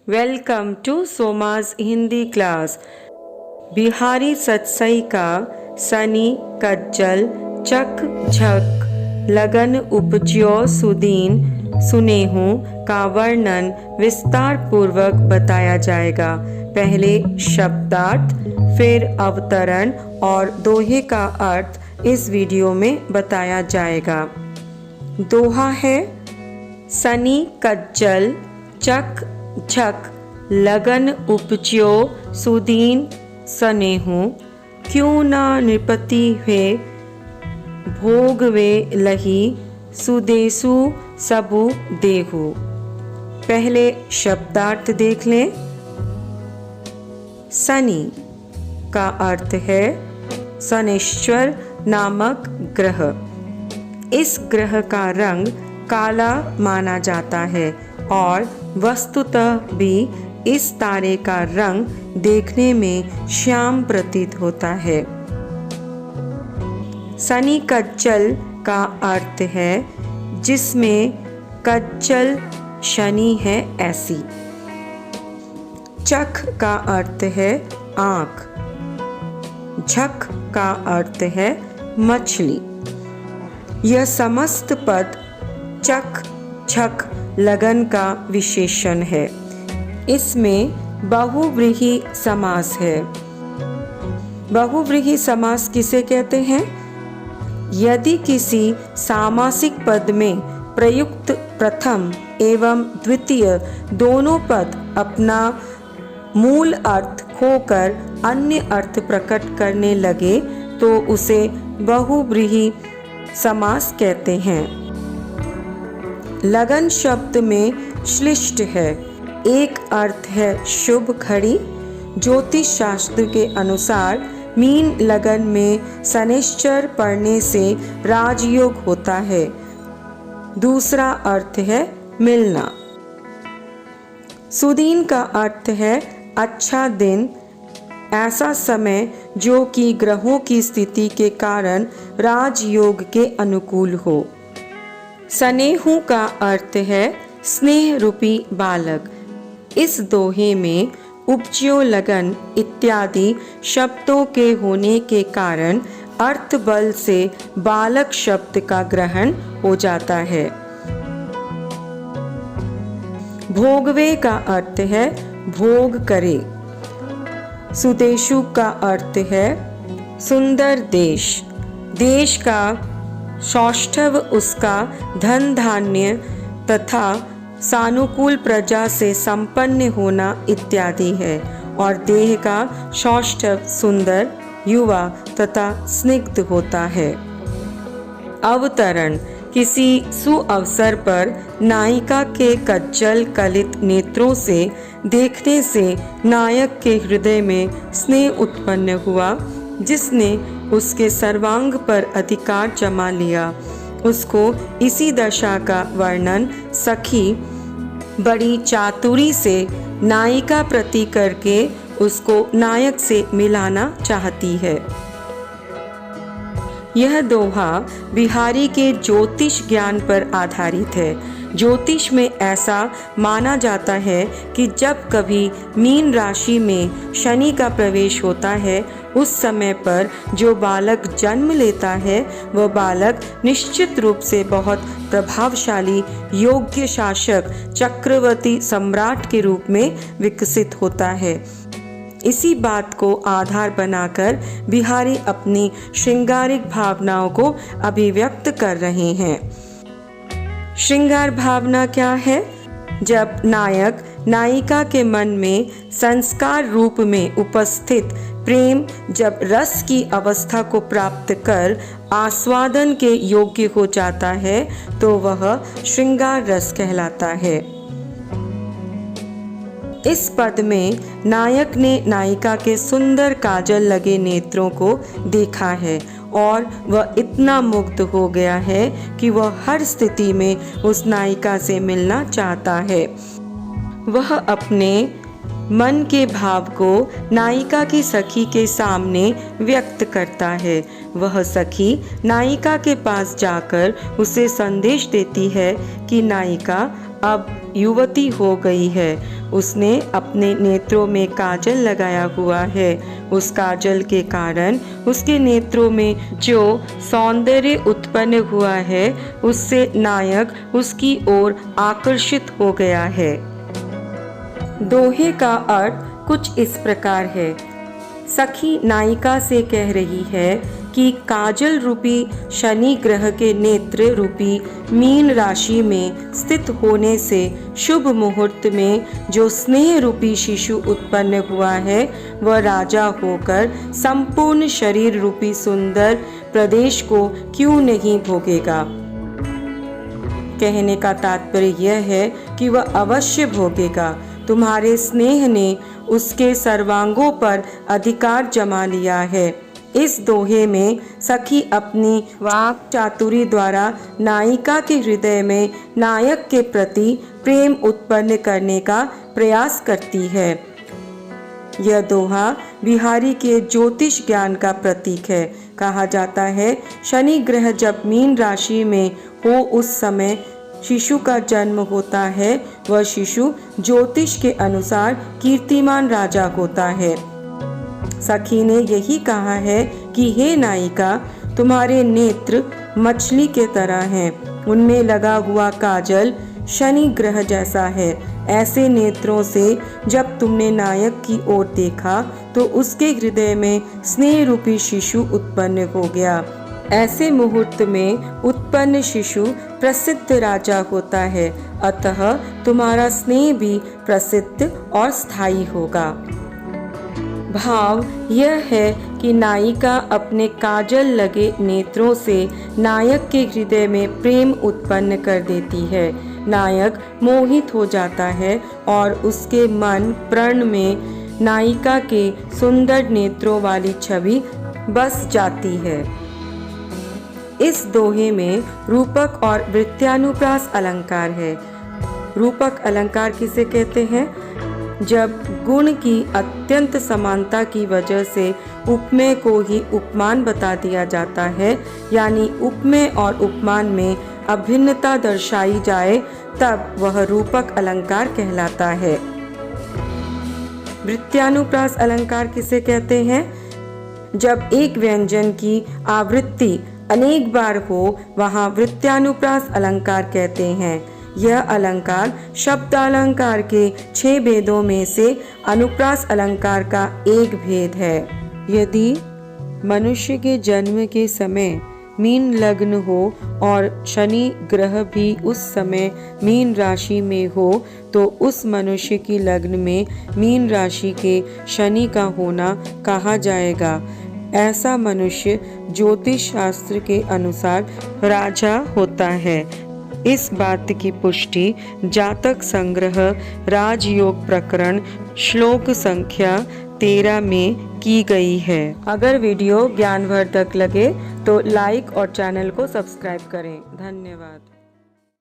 Welcome to सोमाज Hindi class. Bihari Satsai का सनी कज्जल चक झक लगन उपज्यो सुदीन सुनेहू का वर्णन विस्तार पूर्वक बताया जाएगा। पहले शब्दार्थ, फिर अवतरण और दोहे का अर्थ इस वीडियो में बताया जाएगा। दोहा है, सनी कज्जल चक झक लगन उपज्यो सुदीन सनेहू, क्यों ना नृपति हुए भोग वे लही सुदेसु सबु देहु। पहले शब्दार्थ देख लें। शनि का अर्थ है शनिश्चर नामक ग्रह। इस ग्रह का रंग काला माना जाता है और वस्तुतः भी इस तारे का रंग देखने में श्याम प्रतीत होता है। शनि कज्जल का अर्थ है जिसमें कज्जल शनि है ऐसी। चख का अर्थ है आँख। झक का अर्थ है मछली। यह समस्त पद चक झक लगन का विशेषण है। इसमें बहुव्रीहि समास है। बहुव्रीहि समास किसे कहते हैं? यदि किसी सामासिक पद में प्रयुक्त प्रथम एवं द्वितीय दोनों पद अपना मूल अर्थ खोकर अन्य अर्थ प्रकट करने लगे तो उसे बहुव्रीहि समास कहते हैं। लगन शब्द में श्लिष्ट है। एक अर्थ है शुभ घड़ी। ज्योतिष शास्त्र के अनुसार मीन लगन में शनिश्चर पड़ने से राजयोग होता है। दूसरा अर्थ है मिलना। सुदीन का अर्थ है अच्छा दिन, ऐसा समय जो कि ग्रहों की स्थिति के कारण राजयोग के अनुकूल हो। सनेहू का अर्थ है स्नेह रूपी बालक। इस दोहे में उपज्यो लगन इत्यादि शब्दों के होने के कारण अर्थ बल से बालक शब्द का ग्रहण हो जाता है। भोगवे का अर्थ है भोग करे। सुदेशु का अर्थ है सुंदर देश। देश का सौष्ठव उसका धन धान्य तथा सानुकूल प्रजा से संपन्न होना इत्यादि है और देह का सौष्ठव सुंदर, युवा तथा स्निग्ध होता है। अवतरण, किसी सुअवसर पर नायिका के कज्जल कलित नेत्रों से देखने से नायक के हृदय में स्नेह उत्पन्न हुआ, जिसने उसके सर्वांग पर अधिकार जमा लिया। उसको इसी दशा का वर्णन सखी बड़ी चातुरी से नायिका प्रति करके उसको नायक से मिलाना चाहती है। यह दोहा बिहारी के ज्योतिष ज्ञान पर आधारित है। ज्योतिष में ऐसा माना जाता है कि जब कभी मीन राशि में शनि का प्रवेश होता है, उस समय पर जो बालक जन्म लेता है वह बालक निश्चित रूप से बहुत प्रभावशाली, योग्य शासक, चक्रवर्ती सम्राट के रूप में विकसित होता है। इसी बात को आधार बनाकर बिहारी अपनी श्रृंगारिक भावनाओं को अभिव्यक्त कर रहे हैं। श्रृंगार भावना क्या है? जब नायक नायिका के मन में संस्कार रूप में उपस्थित प्रेम जब रस की अवस्था को प्राप्त कर आस्वादन के योग्य हो जाता है तो वह श्रृंगार रस कहलाता है। इस पद में नायक ने नायिका के सुंदर काजल लगे नेत्रों को देखा है और वह इतना मुग्ध हो गया है कि वह हर स्थिति में उस नायिका से मिलना चाहता है। वह अपने मन के भाव को नायिका की सखी के सामने व्यक्त करता है। वह सखी नायिका के पास जाकर उसे संदेश देती है कि नायिका अब युवती हो गई है उसने अपने नेत्रों में काजल लगाया हुआ है। उस काजल के कारण उसके नेत्रों में जो सौंदर्य उत्पन्न हुआ है उससे नायक उसकी ओर आकर्षित हो गया है। दोहे का अर्थ कुछ इस प्रकार है। सखी नायिका से कह रही है कि काजल रूपी शनि ग्रह के नेत्र रूपी मीन राशि में स्थित होने से शुभ मुहूर्त में जो स्नेह रूपी शिशु उत्पन्न हुआ है वह राजा होकर संपूर्ण शरीर रूपी सुंदर प्रदेश को क्यों नहीं भोगेगा। कहने का तात्पर्य यह है कि वह अवश्य भोगेगा। तुम्हारे स्नेह ने उसके सर्वांगों पर अधिकार जमा लिया है। इस दोहे में सखी अपनी वाक चातुरी द्वारा नायिका के हृदय में नायक के प्रति प्रेम उत्पन्न करने का प्रयास करती है। यह दोहा बिहारी के ज्योतिष ज्ञान का प्रतीक है। कहा जाता है शनि ग्रह जब मीन राशि में हो उस समय शिशु का जन्म होता है। वह शिशु ज्योतिष के अनुसार कीर्तिमान राजा होता है। सखी ने यही कहा है कि हे नायिका, तुम्हारे नेत्र मछली के तरह हैं। उनमें लगा हुआ काजल शनि ग्रह जैसा है। ऐसे नेत्रों से जब तुमने नायक की ओर देखा तो उसके हृदय में स्नेह रूपी शिशु उत्पन्न हो गया। ऐसे मुहूर्त में उत्पन्न शिशु प्रसिद्ध राजा होता है। अतः तुम्हारा स्नेह भी प्रसिद्ध और स्थायी होगा। भाव यह है कि नायिका अपने काजल लगे नेत्रों से नायक के हृदय में प्रेम उत्पन्न कर देती है। नायक मोहित हो जाता है और उसके मन प्रण में नायिका के सुंदर नेत्रों वाली छवि बस जाती है। इस दोहे में रूपक और वृत्यानुप्रास अलंकार है। रूपक अलंकार किसे कहते हैं? जब गुण की अत्यंत समानता की वजह से उपमेय को ही उपमान बता दिया जाता है, यानी उपमेय और उपमान में अभिन्नता दर्शाई जाए, तब वह रूपक अलंकार कहलाता है। वृत्यानुप्रास अलंकार किसे कहते हैं? जब एक व्यंजन की आवृत्ति अनेक बार हो, वहाँ वृत्यानुप्रास अलंकार कहते हैं। यह अलंकार शब्द अलंकार के 6 भेदों में से अनुप्रास अलंकार का एक भेद है। यदि मनुष्य के जन्म के समय मीन लग्न हो और शनि ग्रह भी उस समय मीन राशि में हो तो उस मनुष्य की लग्न में मीन राशि के शनि का होना कहा जाएगा। ऐसा मनुष्य ज्योतिष शास्त्र के अनुसार राजा होता है। इस बात की पुष्टि जातक संग्रह राजयोग प्रकरण श्लोक संख्या 13 में की गई है। अगर वीडियो ज्ञानवर्धक लगे तो लाइक और चैनल को सब्सक्राइब करें। धन्यवाद।